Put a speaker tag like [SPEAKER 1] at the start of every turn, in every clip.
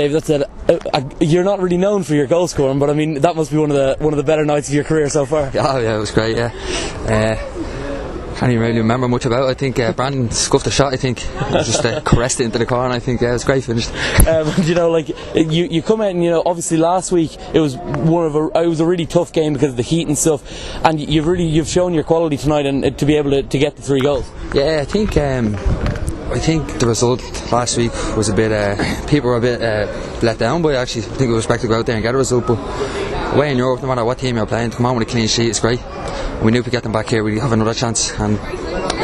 [SPEAKER 1] Dave, you're not really known for your goal scoring, but I mean that must be one of the better nights of your career so far.
[SPEAKER 2] Oh yeah, it was great. Yeah, can't even really remember much about it. I think Brandon scuffed a shot. I think just caressed it into the corner. I think it was great finish.
[SPEAKER 1] You come out and obviously last week it was a really tough game because of the heat and stuff, and you've shown your quality tonight and to be able to get the 3 goals.
[SPEAKER 2] Yeah, I think the result last week was a bit. People were a bit let down by it, actually. I think we were expected to go out there and get a result, but away in Europe, no matter what team you're playing, to come on with a clean sheet is great. And we knew if we get them back here, we'd have another chance and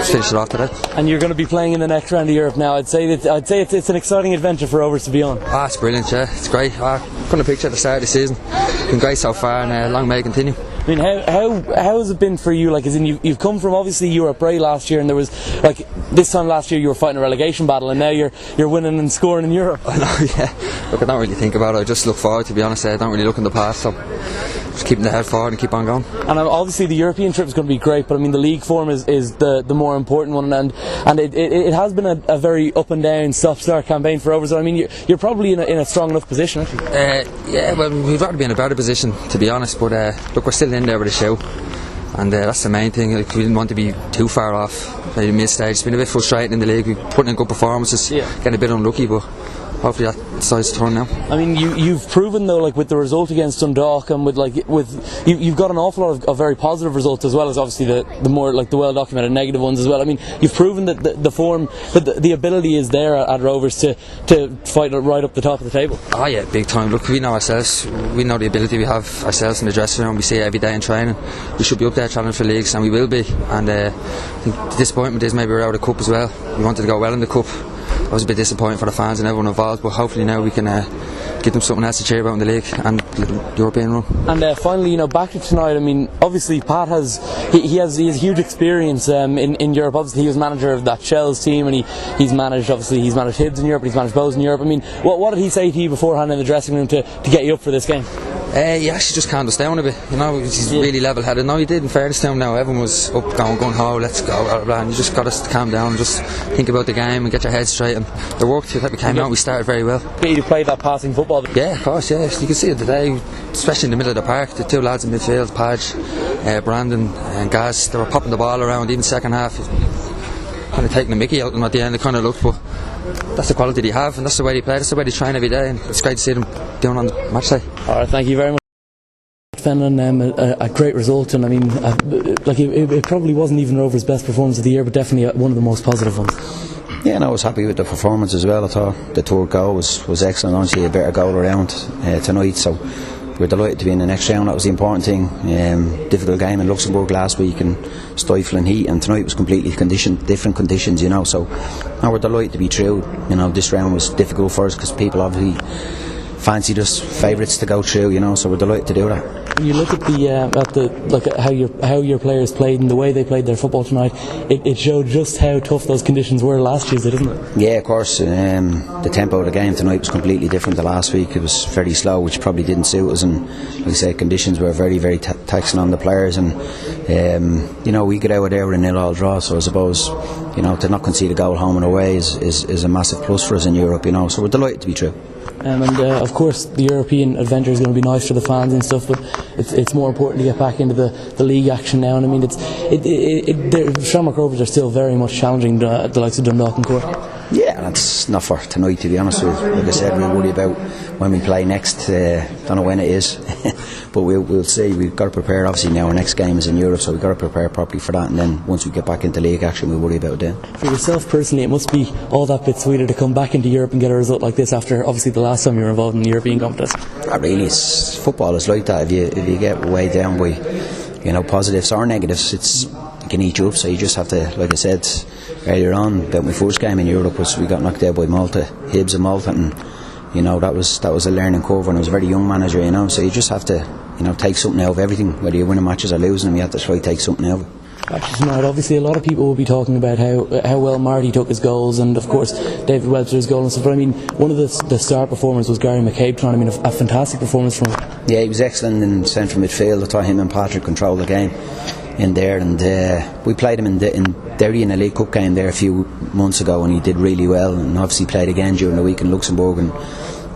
[SPEAKER 2] finish it off today. And
[SPEAKER 1] you're going to be playing in the next round of Europe now. I'd say it's an exciting adventure for Rovers to be on.
[SPEAKER 2] It's brilliant. Yeah, it's great. Couldn't have pictured at the start of the season. It's been great so far, and long may it continue.
[SPEAKER 1] I mean, how has it been for you? Like, as in you've come from obviously you were at Bray last year, and there was like this time last year you were fighting a relegation battle, and now you're winning and scoring in Europe.
[SPEAKER 2] I know, yeah. Look, I don't really think about it. I just look forward. To be honest, I don't really look in the past. So just keeping the head forward and keep on going. And
[SPEAKER 1] obviously the European trip is going to be great, but I mean the league form is the more important one, and it has been a very up and down, stop-start campaign for Rovers. So I mean you're probably in a strong enough position, actually.
[SPEAKER 2] Yeah, well, we'd rather be in a better position, to be honest. But look, we're still in there with a show, and that's the main thing. Like, we didn't want to be too far off maybe mid-stage. It's been a bit frustrating in the league. We've put in good performances, getting a bit unlucky, but hopefully that decides to turn now.
[SPEAKER 1] I mean, you've proven though, like with the result against Dundalk, and you've got an awful lot of very positive results, as well as obviously the more like the well documented negative ones as well. I mean, you've proven that the form, that the ability is there at Rovers to fight right up the top of the table.
[SPEAKER 2] Oh yeah, big time. Look, we know ourselves. We know the ability we have ourselves in the dressing room. We see it every day in training. We should be up there challenging for leagues, and we will be. And I think the disappointment is maybe we're out of the cup as well. We wanted to go well in the cup. It was a bit disappointing for the fans and everyone involved, but hopefully now we can give them something else to cheer about in the league and the European run.
[SPEAKER 1] And finally, back to tonight. I mean, obviously Pat has huge experience in Europe. Obviously, he was manager of that Shells team, and he's managed Hibs in Europe, and he's managed Bows in Europe. I mean, what did he say to you beforehand in the dressing room to get you up for this game?
[SPEAKER 2] He actually just calmed us down a bit. He's really level-headed. No, he did. In fairness to him, now everyone was up going, oh, let's go, blah, blah, blah. And you just got us to calm down and just think about the game and get your head straight. And the work that we came out, we started very well.
[SPEAKER 1] You played that passing football.
[SPEAKER 2] Yeah, of course. Yeah, you can see it today, especially in the middle of the park. The 2 lads in midfield, Padge, Brandon, and Gaz. They were popping the ball around. Even second half, kind of taking the mickey out of them at the end. It kind of looked, but that's the quality they have, and that's the way they play. That's the way they train every day, and it's great to see them doing on the match day.
[SPEAKER 1] Alright, thank you very much. Fenlon, a great result, and I mean, it probably wasn't even Rovers' best performance of the year, but definitely one of the most positive ones.
[SPEAKER 3] Yeah, I was happy with the performance as well. I thought the third goal was excellent. Honestly, a better goal around tonight, so we're delighted to be in the next round. That was the important thing. Difficult game in Luxembourg last week and stifling heat, and tonight was completely different conditions, so now we're delighted to be through. This round was difficult for us because people obviously fancied us favourites to go through, so we're delighted to do that.
[SPEAKER 1] When you look at how your players played and the way they played their football tonight, it showed just how tough those conditions were last Tuesday, didn't it?
[SPEAKER 3] Yeah, of course. The tempo of the game tonight was completely different to last week. It was very slow, which probably didn't suit us, and like I say, conditions were very, very taxing on the players, and we get out of there with a 0-0 draw, so I suppose to not concede a goal home and away is a massive plus for us in Europe, so we're delighted to be through.
[SPEAKER 1] Of course the European adventure is going to be nice for the fans and stuff, but it's more important to get back into the league action now. And I mean, the Shamrock Rovers are still very much challenging the likes of Donagh Corby.
[SPEAKER 3] Yeah, that's not for tonight, to be honest with you. Like I said, we'll worry about when we play next. Don't know when it is, but we'll see. We've got to prepare. Obviously now our next game is in Europe, so we've got to prepare properly for that, and then once we get back into league action, we'll worry about it then.
[SPEAKER 1] For yourself personally, it must be all that bit sweeter to come back into Europe and get a result like this after obviously the last time you were involved in the European competition.
[SPEAKER 3] Really, football is like that. If you get weighed down by positives or negatives, it can eat you up. So you just have to, like I said earlier on about my first game in Europe, was we got knocked out by Malta, Hibs and Malta, and that was a learning curve, and I was a very young manager, so you just have to take something out of everything, whether you're winning matches or losing them. You have to try to take something out of it.
[SPEAKER 1] Actually tonight, obviously a lot of people will be talking about how well Marty took his goals, and of course David Webster's goal and stuff, but I mean, one of the star performers was Gary McCabe tonight. I mean, a fantastic performance from him.
[SPEAKER 3] Yeah, he was excellent in central midfield. I thought him and Patrick controlled the game in there, and we played him in Derry in a League Cup game there a few months ago, and he did really well, and obviously played again during the week in Luxembourg, and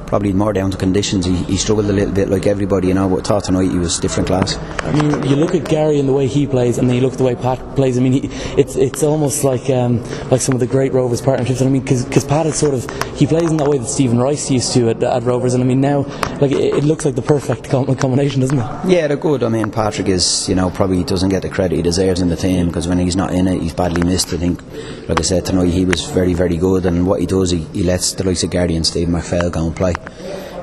[SPEAKER 3] probably more down to conditions. He struggled a little bit like everybody, but I thought tonight he was different class.
[SPEAKER 1] I mean, you look at Gary and the way he plays, and then you look at the way Pat plays. I mean, it's almost like some of the great Rovers partnerships. And I mean, because Pat is he plays in that way that Stephen Rice used to at Rovers, and I mean now it looks like the perfect combination, doesn't it?
[SPEAKER 3] Yeah, they're good. I mean, Patrick is probably doesn't get the credit he deserves in the team, because when he's not in it, he's badly missed. I think, like I said tonight, he was very, very good, and what he does, he lets the likes of Gary and Stephen McPhail go and play.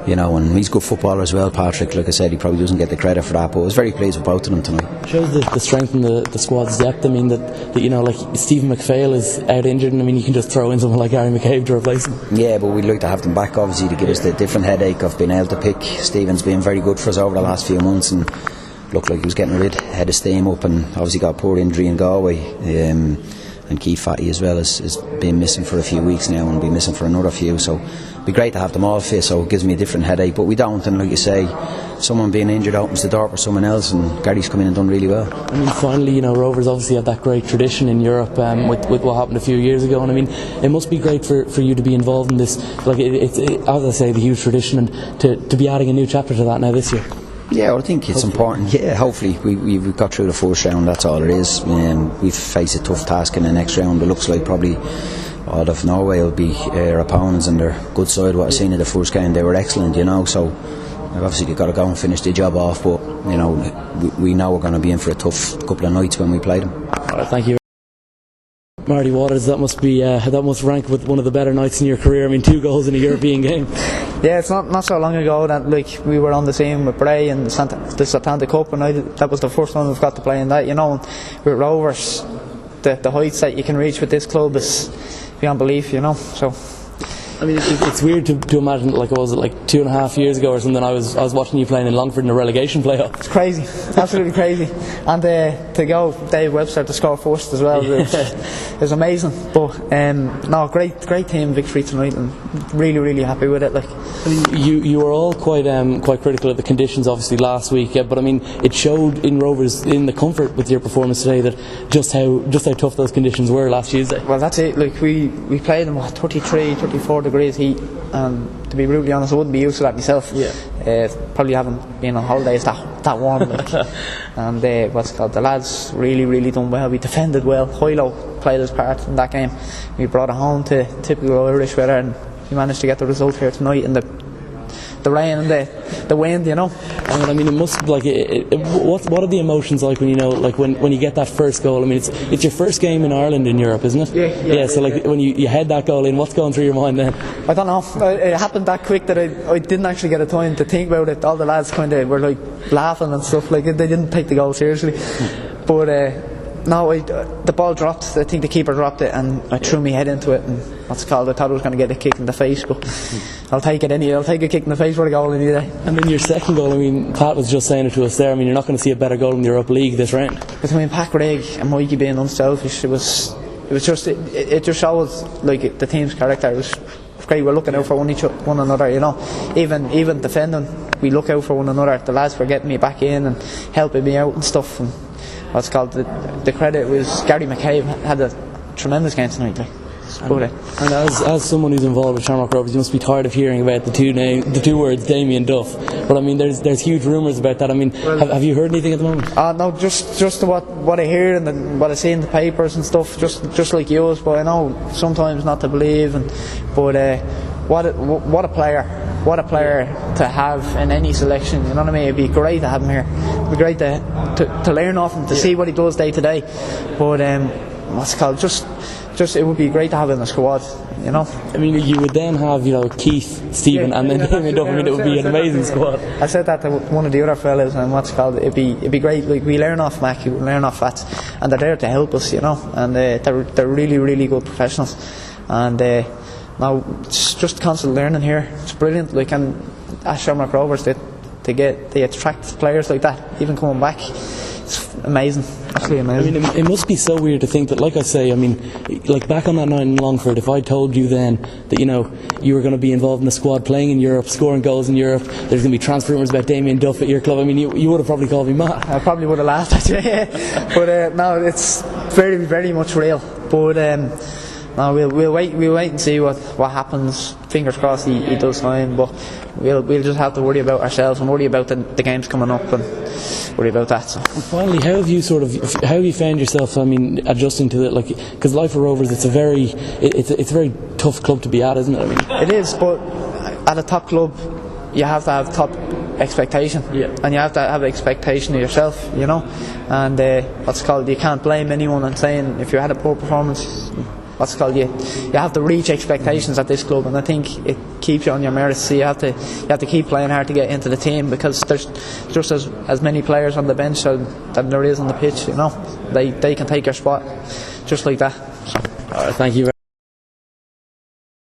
[SPEAKER 3] And he's a good footballer as well, Patrick. Like I said, he probably doesn't get the credit for that, but I was very pleased with both of them tonight.
[SPEAKER 1] It shows the strength in the squad's depth. I mean, that like Stephen McPhail is out injured, and I mean, you can just throw in someone like Gary McCabe to replace him.
[SPEAKER 3] Yeah, but we'd like to have them back, obviously, to give us the different headache of being able to pick. Stephen's been very good for us over the last few months, and looked like he was getting a bit head of steam up, and obviously got a poor injury in Galway. And Keith Fatty as well has been missing for a few weeks now, and will be missing for another few, so it'd be great to have them all fit, so it gives me a different headache, but we don't. And like you say, someone being injured opens the door for someone else, and Gary's come in and done really well. I
[SPEAKER 1] mean, finally, Rovers obviously had that great tradition in Europe with what happened a few years ago, and I mean, it must be great for you to be involved in this, like it's as I say, the huge tradition, and to be adding a new chapter to that now this year.
[SPEAKER 3] Yeah, well, I think it's important. Yeah, hopefully we've got through the first round. That's all it is. We've faced a tough task in the next round. It looks like probably all of Norway will be our opponents, and they're good side. What I've seen in the first game, they were excellent. So obviously they've got to go and finish the job off. But we know we're going to be in for a tough couple of nights when we play them.
[SPEAKER 1] All right, thank you. Marty Waters, that must rank with one of the better nights in your career. I mean, 2 goals in a European game.
[SPEAKER 4] Yeah, it's not so long ago that we were on the team with Bray and the Santander Cup, and that was the first one we've got to play in that. With Rovers, the heights that you can reach with this club is beyond belief. So.
[SPEAKER 1] I mean, it's weird to imagine, like, what was it, like 2.5 years ago or something, I was watching you playing in Longford in a relegation playoff.
[SPEAKER 4] It's crazy, absolutely crazy. And to go Dave Webster to score first as well, it was amazing. But great team victory tonight, and really, really happy with it.
[SPEAKER 1] I mean, you were all quite critical of the conditions obviously last week, but I mean, it showed in Rovers in the comfort with your performance today that just how tough those conditions were last Tuesday.
[SPEAKER 4] Well, that's it. Like we played them 33, 34 degrees heat, and to be brutally honest, I wouldn't be used to that myself. Probably haven't been on holidays that warm. And the lads really done well. We defended well. Hoylo played his part in that game. We brought it home to typical Irish weather, and we managed to get the result here tonight in the rain and the wind.
[SPEAKER 1] I mean, it must what are the emotions like when when you get that first goal? I mean, it's your first game in Ireland in Europe, isn't it?
[SPEAKER 4] Yeah.
[SPEAKER 1] So when you head that goal in, what's going through your mind then?
[SPEAKER 4] I don't know. It happened that quick that I didn't actually get a time to think about it. All the lads kind of were like laughing and stuff. Like, they didn't take the goal seriously. But the ball dropped. I think the keeper dropped it, and I threw my head into it, and I thought I was going to get a kick in the face, but I'll take it anyway. I'll take a kick in the face for a goal any day.
[SPEAKER 1] And then your second goal, I mean, Pat was just saying it to us there, I mean, you're not going to see a better goal in the Europa League this round.
[SPEAKER 4] Between Pat Gregg and Mikey being unselfish, it just shows like the team's character. It was great. We're looking out for one another, even defending, we look out for one another. The lads were getting me back in and helping me out and stuff, and the credit was Gary McCabe had a tremendous game tonight.
[SPEAKER 1] And as someone who's involved with Shamrock Rovers, you must be tired of hearing about the two words Damien Duff. But I mean, there's huge rumours about that. I mean, have you heard anything at the moment?
[SPEAKER 4] No, just what I hear and what I see in the papers and stuff, just like yours. But I know sometimes not to believe. But what a player! What a player to have in any selection. You know what I mean? It'd be great to have him here. It'd be great to learn off him, to see what he does day to day. But just it would be great to have him in the squad.
[SPEAKER 1] I mean, you would then have Keith, Stephen, and then Damien Duff. I mean, it would be an amazing squad.
[SPEAKER 4] I said that to one of the other fellas, and it'd be great. Like, we learn off Mackie, we learn off Fats, and they're there to help us. And they're really good professionals. And now it's just constant learning here. It's brilliant. And at Shamrock Rovers, they attract players like that, even coming back. It's amazing, absolutely amazing.
[SPEAKER 1] I mean, it must be so weird to think that, like I say, I mean, like back on that night in Longford, if I told you then that you were going to be involved in the squad, playing in Europe, scoring goals in Europe, there's going to be transfer rumours about Damien Duff at your club, I mean, you would have probably called me mad.
[SPEAKER 4] I probably would have laughed at you. But no, it's very, very much real. But No, we'll wait and see what happens. Fingers crossed he does sign, but we'll just have to worry about ourselves and worry about the games coming up and worry about that. So.
[SPEAKER 1] And finally, how have you found yourself? I mean, adjusting to it, like, because Life of Rovers, it's a very tough club to be at, isn't it? I mean,
[SPEAKER 4] it is, but at a top club, you have to have top expectation, and you have to have expectation of yourself, you know. And you can't blame anyone on saying if you had a poor performance. You have to reach expectations at this club, and I think it keeps you on your merits. So you have to keep playing hard to get into the team, because there's just as many players on the bench than there is on the pitch. You know, they can take your spot just like that. So.
[SPEAKER 1] All right, thank you.